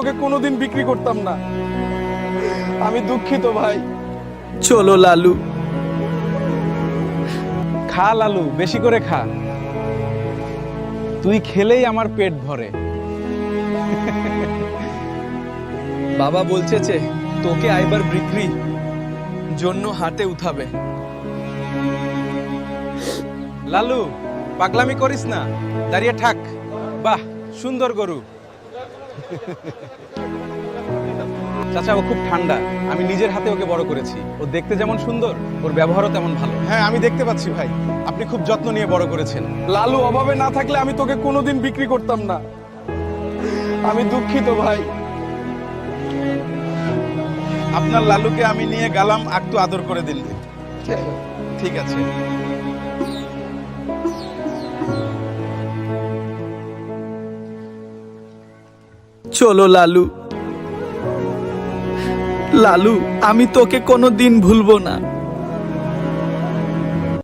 তোকে কোনোদিন বিক্রি করতাম না। আমি দুঃখিত ভাই। চলো লালু। খা লালু, বেশি করে খা। তুই খেলেই আমার পেট ভরে। বাবা বলছে তোকে আইবার বিক্রি জন্য হাতে উঠাবে। লালু, পাগলামি করিস না, দাঁড়িয়ে থাক। বাহ, সুন্দর গরু। চাচা, ও খুব ঠান্ডা। আমি নিজের হাতে ওকে বড় করেছি। ও দেখতে যেমন সুন্দর, ওর ব্যবহারও তেমন ভালো। হ্যাঁ, আমি দেখতে পাচ্ছি ভাই, আপনি খুব যত্ন নিয়ে বড় করেছেন। লালু অভাবে না থাকলে আমি তোকে কোনোদিন বিক্রি করতাম না। আমি দুঃখিত ভাই। আপনার লালুকে আমি নিয়ে গেলাম, একটু আদর করে দিন। ঠিক আছে। চলো লালু। লালু, আমি তোকে কোনোদিন ভুলবো না।